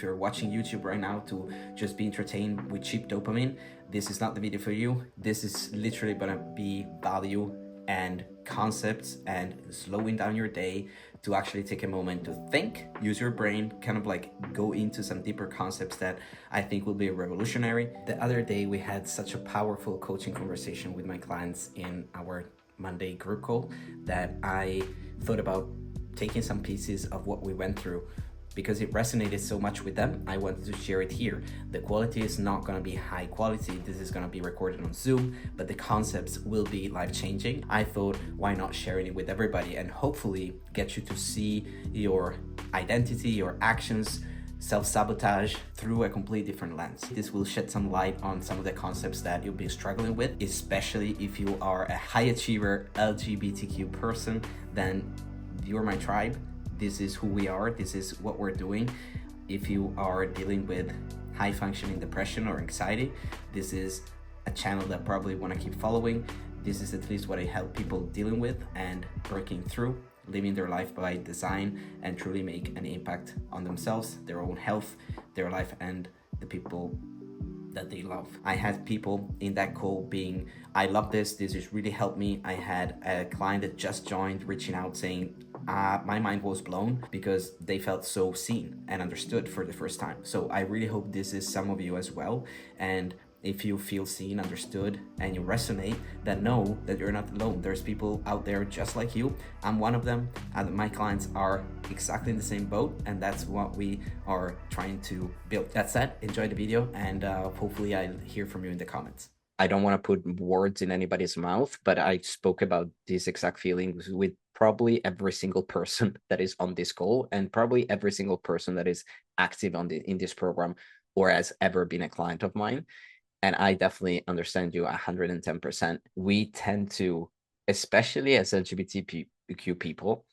If you're watching YouTube right now to just be entertained with cheap dopamine, this is not the video for you. This is literally gonna be value and concepts and slowing down your day to actually take a moment to think, use your brain, kind of like go into some deeper concepts that I think will be revolutionary. The other day, we had such a powerful coaching conversation with my clients in our Monday group call that I thought about taking some pieces of what we went through because it resonated so much with them. I wanted to share it here. The quality is not going to be high quality. This is going to be recorded on Zoom, but the concepts will be life-changing. I thought, why not sharing it with everybody and hopefully get you to see your identity, your actions, self-sabotage through a completely different lens. This will shed some light on some of the concepts that you'll be struggling with, especially if you are a high achiever LGBTQ person. Then you're my tribe. This is who we are. This is what we're doing. If you are dealing with high functioning depression or anxiety, this is a channel that probably want to keep following. This is at least what I help people dealing with and breaking through, living their life by design, and truly make an impact on themselves, their own health, their life, and the people that they love. I had people in that call being, I love this has really helped me. I had a client that just joined reaching out saying, my mind was blown because they felt so seen and understood for the first time. So I really hope this is some of you as well. And if you feel seen, understood, and you resonate, then know that you're not alone. There's people out there just like you. I'm one of them, and my clients are exactly in the same boat, and that's what we are trying to build. That said, enjoy the video, and hopefully I'll hear from you in the comments. I don't want to put words in anybody's mouth, but I spoke about these exact feelings with probably every single person that is on this call, and probably every single person that is active in this program or has ever been a client of mine. And I definitely understand you 110%. We tend to, especially as LGBTQ people,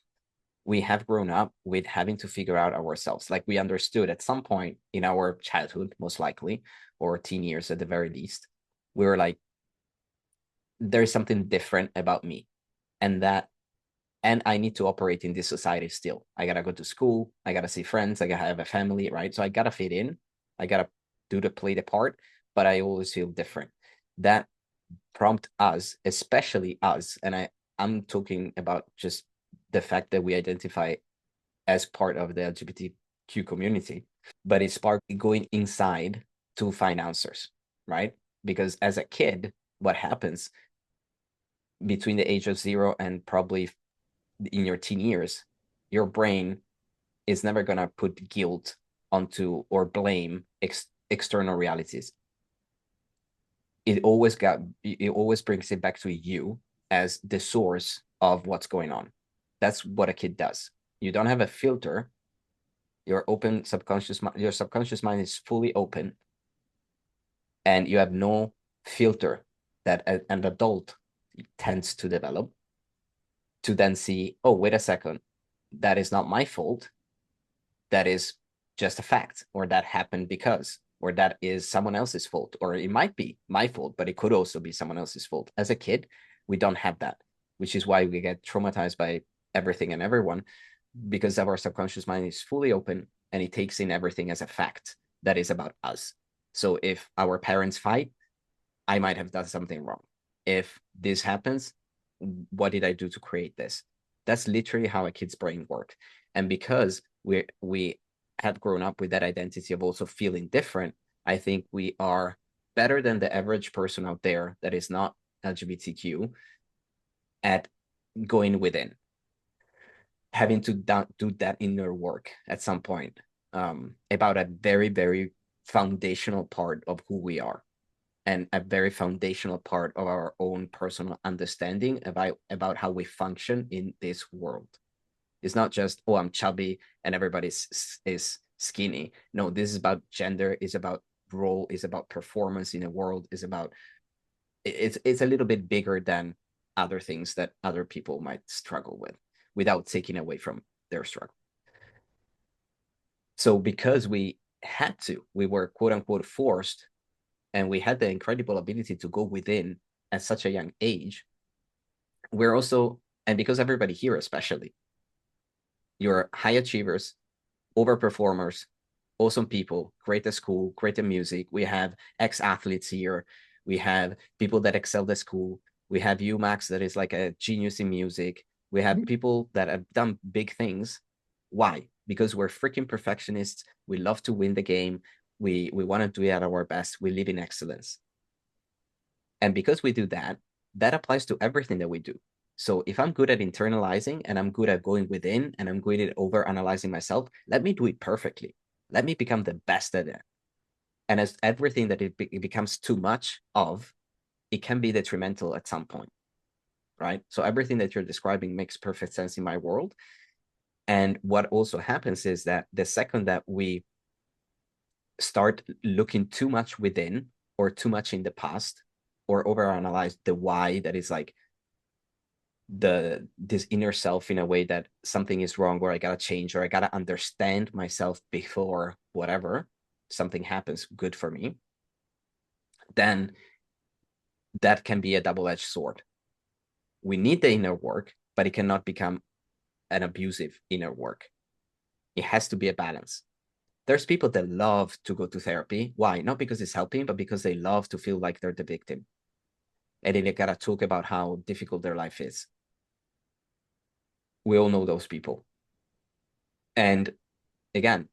we have grown up with having to figure out ourselves. Like we understood at some point in our childhood, most likely, or teen years at the very least, we were like, there's something different about me. And I need to operate in this society still. I gotta go to school, I gotta see friends, I gotta have a family, right? So I gotta fit in, I gotta play the part, but I always feel different. That prompt us, especially us, and I'm talking about just the fact that we identify as part of the LGBTQ community, but it's part going inside to find answers, right? Because as a kid, what happens between the age of 0 and probably in your teen years, your brain is never going to put guilt onto or blame external realities. It always brings it back to you as the source of what's going on. That's what a kid does. You don't have a filter. Your subconscious mind is fully open, and you have no filter that an adult tends to develop to then see, oh, wait a second, that is not my fault. That is just a fact, or that happened because, or that is someone else's fault, or it might be my fault, but it could also be someone else's fault. As a kid, we don't have that, which is why we get traumatized by everything and everyone, because our subconscious mind is fully open and it takes in everything as a fact that is about us. So if our parents fight, I might have done something wrong. If this happens, what did I do to create this? That's literally how a kid's brain works. And because we have grown up with that identity of also feeling different, I think we are better than the average person out there that is not LGBTQ at going within, having to do that inner work at some point, about a very, very foundational part of who we are, and a very foundational part of our own personal understanding about how we function in this world. It's not just, oh, I'm chubby and everybody is skinny. No, this is about gender, is about role, is about performance in a world, is about, it's a little bit bigger than other things that other people might struggle with without taking away from their struggle. So because we had to, we were quote unquote forced, and we had the incredible ability to go within at such a young age, we're also, and because everybody here especially, you're high achievers, overperformers, awesome people, great at school, great at music. We have ex-athletes here. We have people that excelled at school. We have you, Max, that is like a genius in music. We have people that have done big things. Why? Because we're freaking perfectionists. We love to win the game. We want to do it at our best. We live in excellence. And because we do that, that applies to everything that we do. So if I'm good at internalizing and I'm good at going within and I'm good at over analyzing myself, let me do it perfectly. Let me become the best at it. And as everything that it becomes too much of, it can be detrimental at some point, right? So everything that you're describing makes perfect sense in my world. And what also happens is that the second that we start looking too much within or too much in the past or overanalyze the why, that is like this inner self, in a way that something is wrong or I gotta change or I gotta understand myself before whatever something happens good for me, then that can be a double-edged sword. We need the inner work, but it cannot become an abusive inner work. It has to be a balance. There's people that love to go to therapy. Why? Not because it's helping, but because they love to feel like they're the victim. And then they gotta talk about how difficult their life is. We all know those people. And again,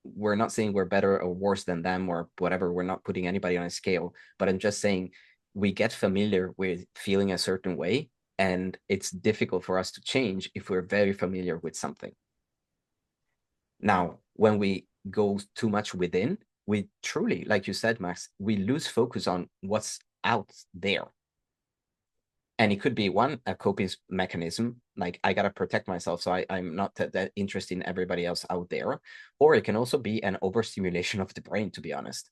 we're not saying we're better or worse than them or whatever. We're not putting anybody on a scale, but I'm just saying we get familiar with feeling a certain way, and it's difficult for us to change if we're very familiar with something. Now, when we go too much within, we truly, like you said, Max, we lose focus on what's out there. And it could be one, a coping mechanism, like I gotta protect myself, so I'm not that interested in everybody else out there. Or it can also be an overstimulation of the brain, to be honest.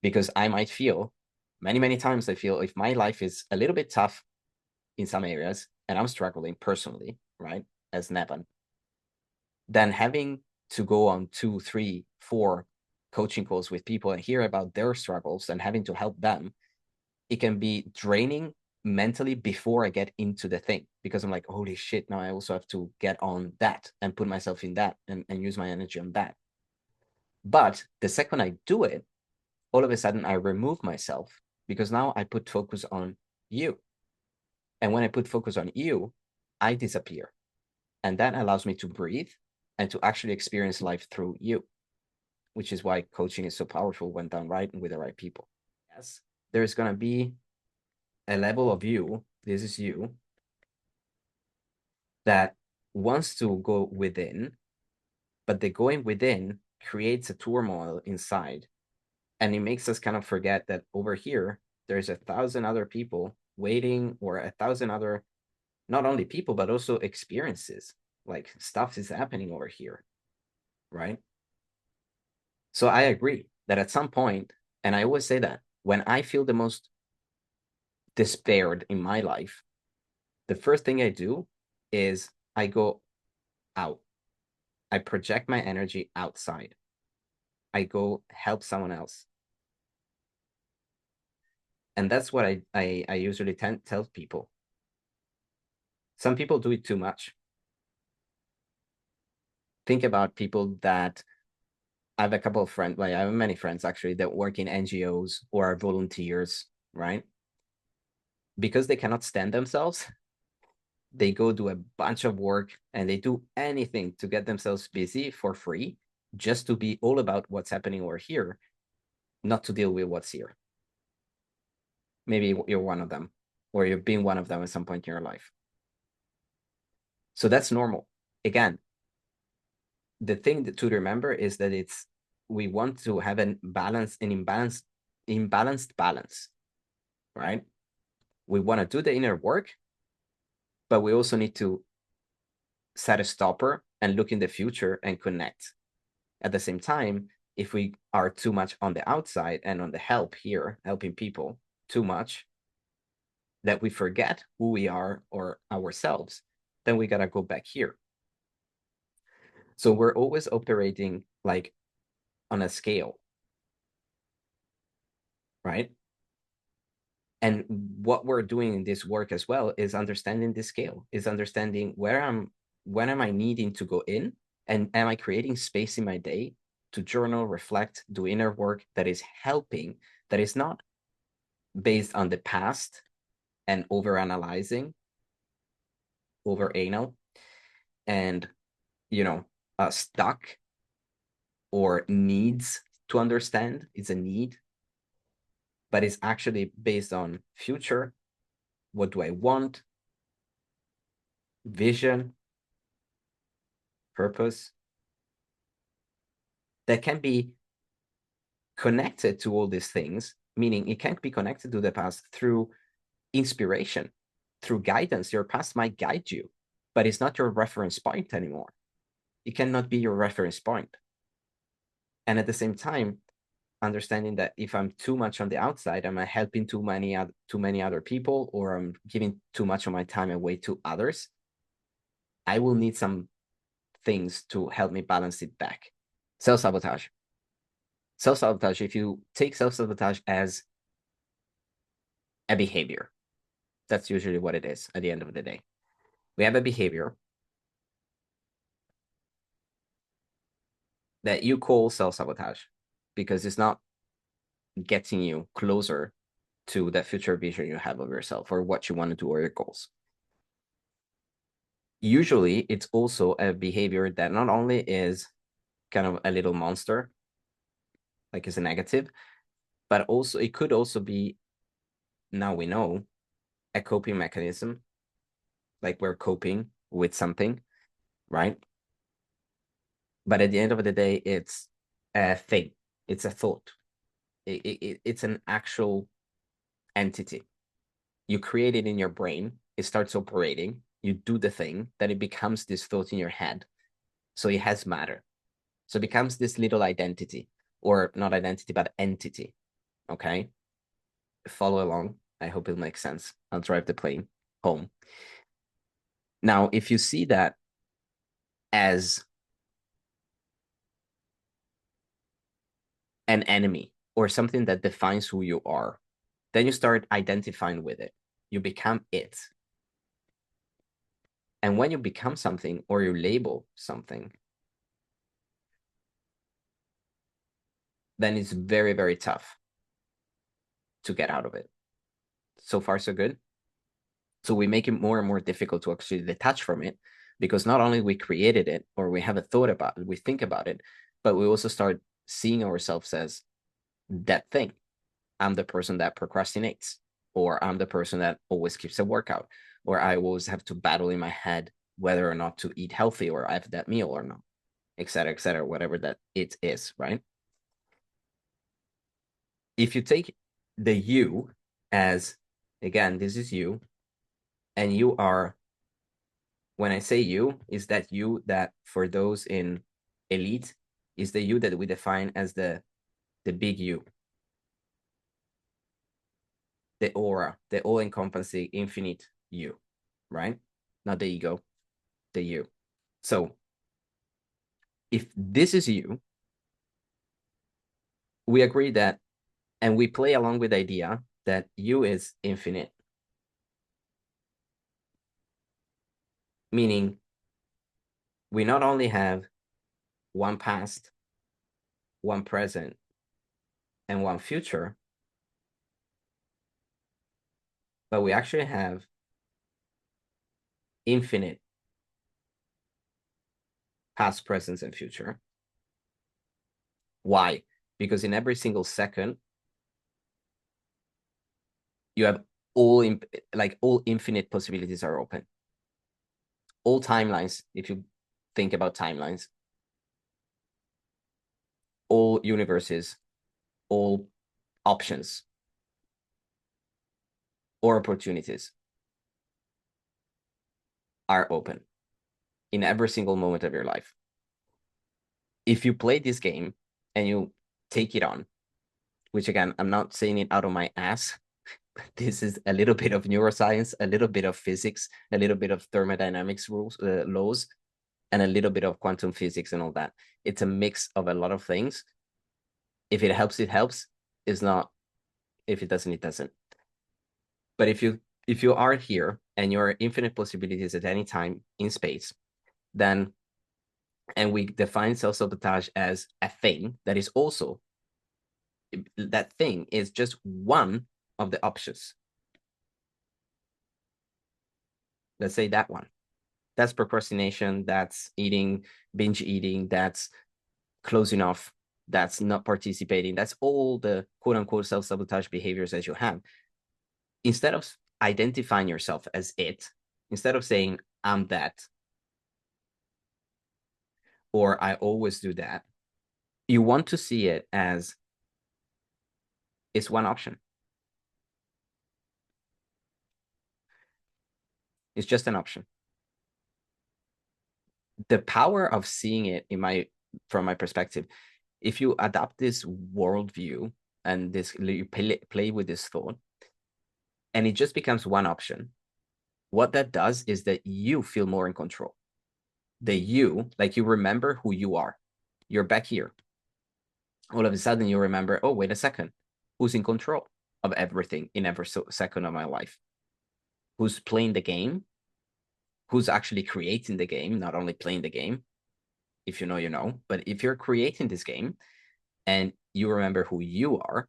Because I might feel, many times I feel, if my life is a little bit tough in some areas, and I'm struggling personally, right, as Nevan, then having to go on 2, 3, 4 coaching calls with people and hear about their struggles and having to help them, it can be draining mentally before I get into the thing, because I'm like, holy shit, now I also have to get on that and put myself in that and use my energy on that. But the second I do it, all of a sudden I remove myself, because now I put focus on you. And when I put focus on you, I disappear. And that allows me to breathe and to actually experience life through you, which is why coaching is so powerful when done right and with the right people. Yes, there's going to be a level of you, this is you, that wants to go within, but the going within creates a turmoil inside. And it makes us kind of forget that over here, there's 1,000 other people waiting, or 1,000 other, not only people, but also experiences. Like stuff is happening over here, right? So I agree that at some point, and I always say that when I feel the most despaired in my life, the first thing I do is I go out. I project my energy outside. I go help someone else. And that's what I usually tell people. Some people do it too much. Think about people that, I have a couple of friends, like I have many friends actually, that work in NGOs or are volunteers, right? Because they cannot stand themselves, they go do a bunch of work and they do anything to get themselves busy for free, just to be all about what's happening over here, not to deal with what's here. Maybe you're one of them, or you've been one of them at some point in your life. So that's normal. Again, the thing to remember is that we want to have an imbalanced balance, right? We want to do the inner work, but we also need to set a stopper and look in the future and connect. At the same time, if we are too much on the outside and on the help here, helping people too much, that we forget who we are or ourselves, then we gotta go back here. So we're always operating like on a scale, right? And what we're doing in this work as well is understanding this scale, is understanding when am I needing to go in And am I creating space in my day to journal, reflect, do inner work that is helping, that is not based on the past and over analyzing, over anal, and stuck or needs to understand? It's a need, but it's actually based on future. What do I want? Vision, purpose, that can be connected to all these things, meaning it can't be connected to the past through inspiration, through guidance. Your past might guide you, but it's not your reference point anymore. It cannot be your reference point. And at the same time, understanding that if I'm too much on the outside, am I helping too many other people, or I'm giving too much of my time away to others? I will need some things to help me balance it back. Self-sabotage. Self-sabotage, if you take self-sabotage as a behavior, that's usually what it is at the end of the day. We have a behavior that you call self-sabotage because it's not getting you closer to that future vision you have of yourself or what you want to do or your goals. Usually, it's also a behavior that not only is kind of a little monster, like it's a negative, but also it could also be, now we know, a coping mechanism, like we're coping with something, right? But at the end of the day, it's a thing, it's a thought, it's an actual entity. You create it in your brain, it starts operating, you do the thing, then it becomes this thought in your head. So it has matter. So it becomes this little identity, or not identity, but entity. Okay? Follow along. I hope it makes sense. I'll drive the plane home. Now, if you see that as an enemy or something that defines who you are, then you start identifying with it. You become it. And when you become something or you label something, then it's very, very tough to get out of it. So far, so good. So we make it more and more difficult to actually detach from it, because not only we created it or we have a thought about it, we think about it, but we also start seeing ourselves as that thing. I'm the person that procrastinates, or I'm the person that always skips a workout, or I always have to battle in my head whether or not to eat healthy or have that meal or not, et cetera, whatever that it is, right? If you take the you as, again, this is you, and you are, when I say you, is that you that for those in elite is the you that we define as the big you, the aura, the all-encompassing infinite you, right? Not the ego, the you. So if this is you, we agree that, and we play along with the idea that you is infinite, meaning we not only have one past, one present, and one future, but we actually have infinite past, present, and future. Why? Because in every single second, you have all infinite possibilities are open. All timelines, if you think about timelines, all universes, all options or opportunities are open in every single moment of your life. If you play this game and you take it on, which again, I'm not saying it out of my ass, this is a little bit of neuroscience, a little bit of physics, a little bit of thermodynamics rules, laws, and a little bit of quantum physics and all that. It's a mix of a lot of things. If it helps, it helps. It's not. If it doesn't, it doesn't. But if you are here and you're infinite possibilities at any time in space, then And we define self-sabotage as a thing that is also, that thing is just one of the options. Let's say that one. That's procrastination, that's eating, binge eating, that's closing off, that's not participating, that's all the quote unquote self-sabotage behaviors that you have. Instead of identifying yourself as it, instead of saying, I'm that, or I always do that, you want to see it as it's one option. It's just an option. The power of seeing it from my perspective, if you adopt this worldview and this, you play with this thought, and it just becomes one option, what that does is that you feel more in control. That you, like, you remember who you are. You're back here. All of a sudden you remember, oh, wait a second, who's in control of everything in every second of my life? Who's playing the game? Who's actually creating the game, not only playing the game? If you know, you know. But if you're creating this game and you remember who you are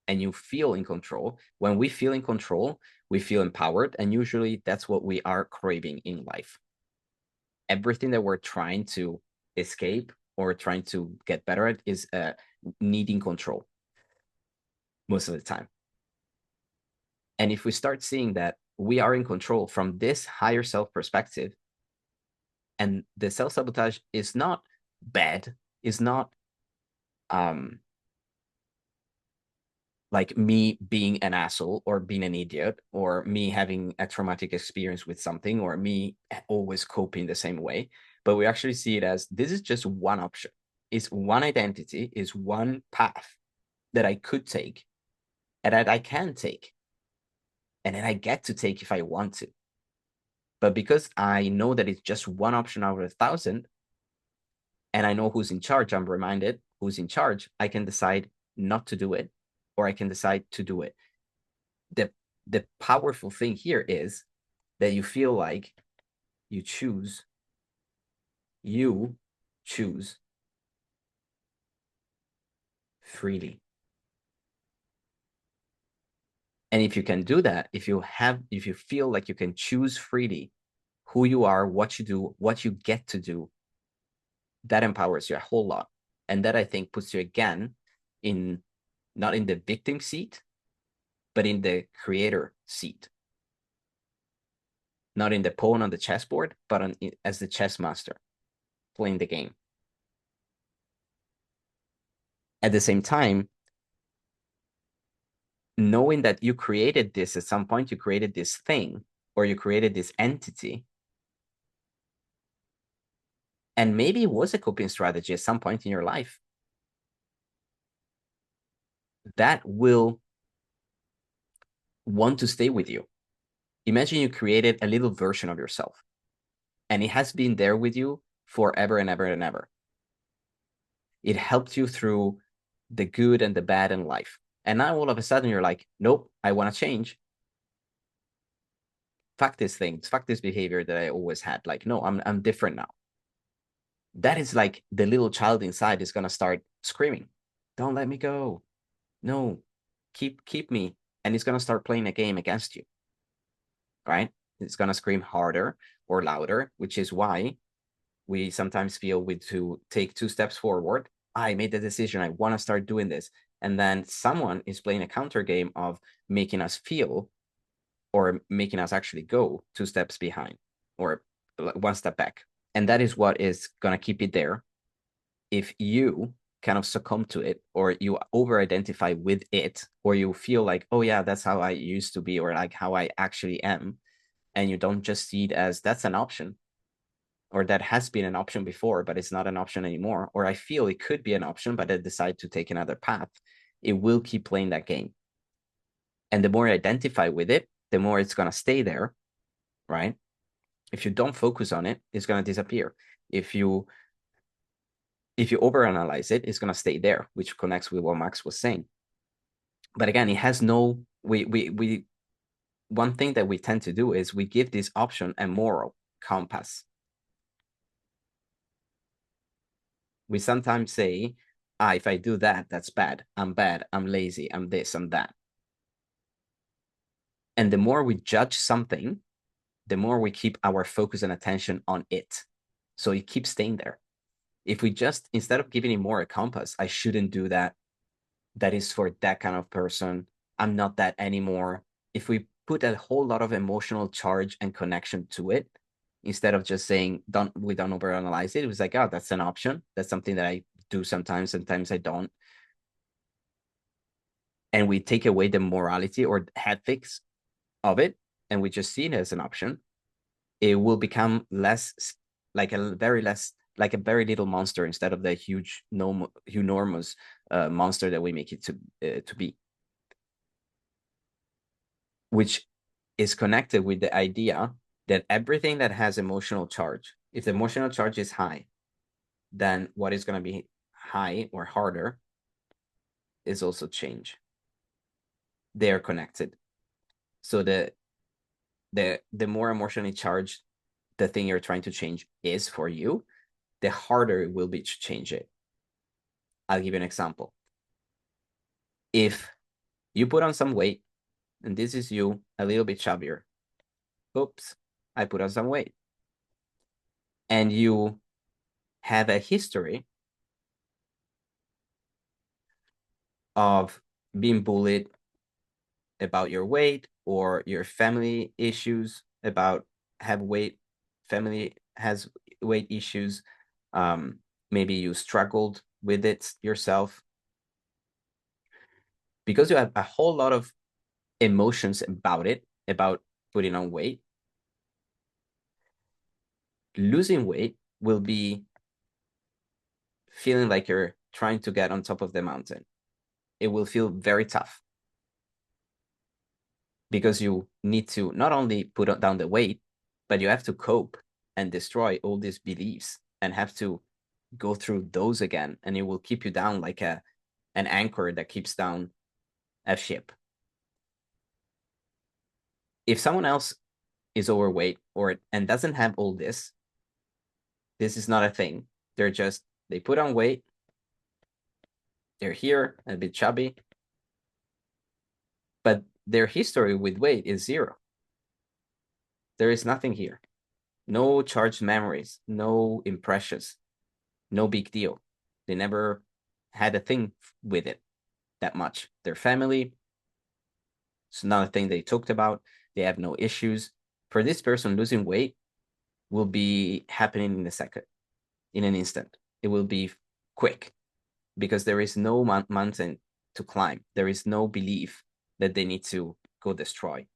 and you feel in control, when we feel in control, we feel empowered. And usually that's what we are craving in life. Everything that we're trying to escape or trying to get better at is needing control most of the time. And if we start seeing that we are in control from this higher self perspective, and the self-sabotage is not bad, is not like me being an asshole or being an idiot or me having a traumatic experience with something or me always coping the same way, but we actually see it as this is just one option. It's one identity, is one path that I could take and that I can take and that I get to take if I want to. But because I know that it's just one option out of 1,000 and I know who's in charge, I'm reminded who's in charge, I can decide not to do it or I can decide to do it. The powerful thing here is that you feel like you choose freely. And if you can do that, if you feel like you can choose freely who you are, what you do, what you get to do, that empowers you a whole lot. And that, I think, puts you again in, not in the victim seat, but in the creator seat. Not in the pawn on the chessboard, but as the chess master playing the game. At the same time, knowing that you created this at some point, you created this thing or you created this entity, and maybe it was a coping strategy at some point in your life, that will want to stay with you. Imagine you created a little version of yourself and it has been there with you forever and ever and ever. It helped you through the good and the bad in life. And now all of a sudden you're like, nope, I want to change. Fuck this thing, fuck this behavior that I always had. Like, no, I'm different now. That is like the little child inside is gonna start screaming, don't let me go. No, keep me. And it's gonna start playing a game against you. Right? It's gonna scream harder or louder, which is why we sometimes feel we to take 2 steps forward. I made the decision, I want to start doing this. And then someone is playing a counter game of making us feel or making us actually go 2 steps behind or 1 step back. And that is what is going to keep it there. If you kind of succumb to it or you over identify with it, or you feel like, oh yeah, that's how I used to be, or like how I actually am, and you don't just see it as that's an option, or that has been an option before, but it's not an option anymore, or I feel it could be an option, but I decide to take another path, it will keep playing that game. And the more you identify with it, the more it's going to stay there, right? If you don't focus on it, it's going to disappear. If you overanalyze it, it's going to stay there, which connects with what Max was saying. But again, it has no, we one thing that we tend to do is we give this option a moral compass. We sometimes say, if I do that, that's bad. I'm lazy, I'm this, I'm that. And the more we judge something, the more we keep our focus and attention on it. So it keeps staying there. If we just, instead of giving it more a compass, I shouldn't do that. That is for that kind of person. I'm not that anymore. If we put a whole lot of emotional charge and connection to it, instead of just saying, we don't overanalyze it, it was like, oh, that's an option. That's something that I do sometimes I don't. And we take away the morality or ethics of it, and we just see it as an option, it will become less like a very little monster instead of the huge, enormous monster that we make it to be, which is connected with the idea that everything that has emotional charge, if the emotional charge is high, then what is going to be high or harder is also change. They are connected. So the more emotionally charged the thing you're trying to change is for you, the harder it will be to change it. I'll give you an example. If you put on some weight, and this is you a little bit chubbier, oops, I put on some weight, and you have a history of being bullied about your weight, or your family issues about family has weight issues, maybe you struggled with it yourself, because you have a whole lot of emotions about it, about putting on weight. Losing weight will be feeling like you're trying to get on top of the mountain. It will feel very tough because you need to not only put down the weight, but you have to cope and destroy all these beliefs and have to go through those again. And it will keep you down like an anchor that keeps down a ship. If someone else is overweight and doesn't have all this is not a thing. They put on weight, they're here, a bit chubby, but their history with weight is zero. There is nothing here. No charged memories, no impressions, no big deal. They never had a thing with it that much. Their family, it's not a thing they talked about. They have no issues. For this person, losing weight will be happening in a second, in an instant. It will be quick because there is no mountain to climb. There is no belief that they need to go destroy.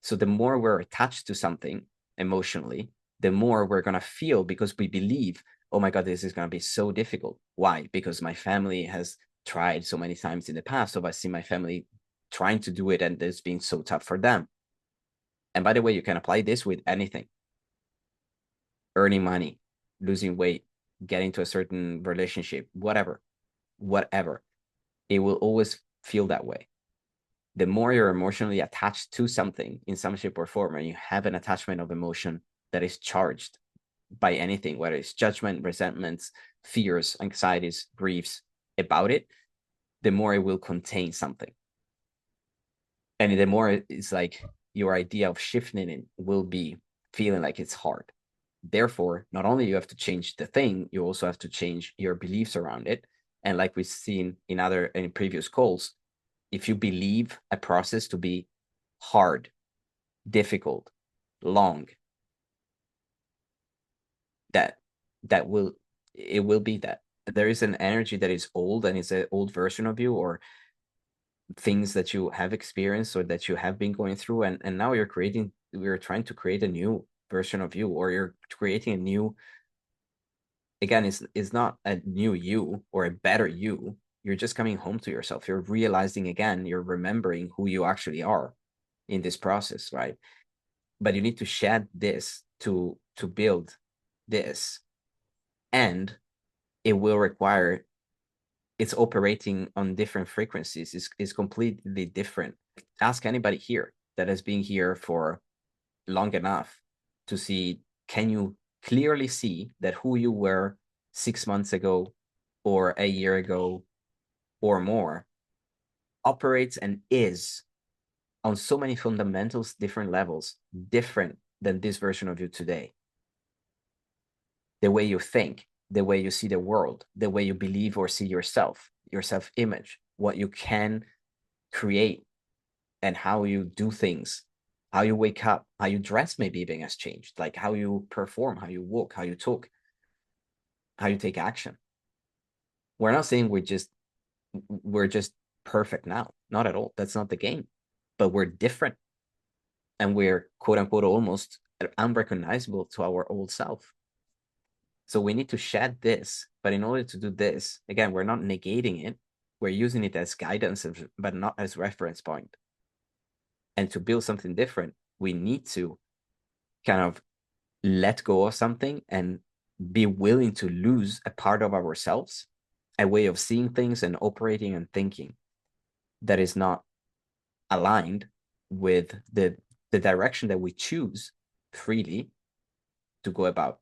So the more we're attached to something emotionally, the more we're going to feel, because we believe, oh my God, this is going to be so difficult. Why? Because my family has tried so many times in the past. So I see my family trying to do it and it's being so tough for them. And by the way, you can apply this with anything. Earning money, losing weight, getting to a certain relationship, whatever. It will always feel that way. The more you're emotionally attached to something in some shape or form, and you have an attachment of emotion that is charged by anything, whether it's judgment, resentments, fears, anxieties, griefs about it, the more it will contain something. And the more it's like your idea of shifting it will be feeling like it's hard. Therefore, not only you have to change the thing, you also have to change your beliefs around it. And like we've seen in previous calls, if you believe a process to be hard, difficult, long, it will be that. There is an energy that is old and it's an old version of you, or things that you have experienced or that you have been going through, and now we're trying to create a new version of you, or you're creating a new, again, it's not a new you or a better you. You're just coming home to yourself. You're realizing again, you're remembering who you actually are in this process, right? But you need to shed this to build this, and it will require, it's operating on different frequencies. Is completely different. Ask anybody here that has been here for long enough to see, can you clearly see that who you were 6 months ago or a year ago or more operates and is on so many fundamentals, different levels, different than this version of you today. The way you think, the way you see the world, the way you believe or see yourself, your self image, what you can create, and how you do things, how you wake up, how you dress, maybe even has changed, like how you perform, how you walk, how you talk, how you take action. We're not saying we're just perfect now. Not at all. That's not the game. But we're different, and we're quote unquote almost unrecognizable to our old self. So we need to shed this. But in order to do this, again, we're not negating it. We're using it as guidance, but not as reference point. And to build something different, we need to kind of let go of something and be willing to lose a part of ourselves, a way of seeing things and operating and thinking that is not aligned with the direction that we choose freely to go about.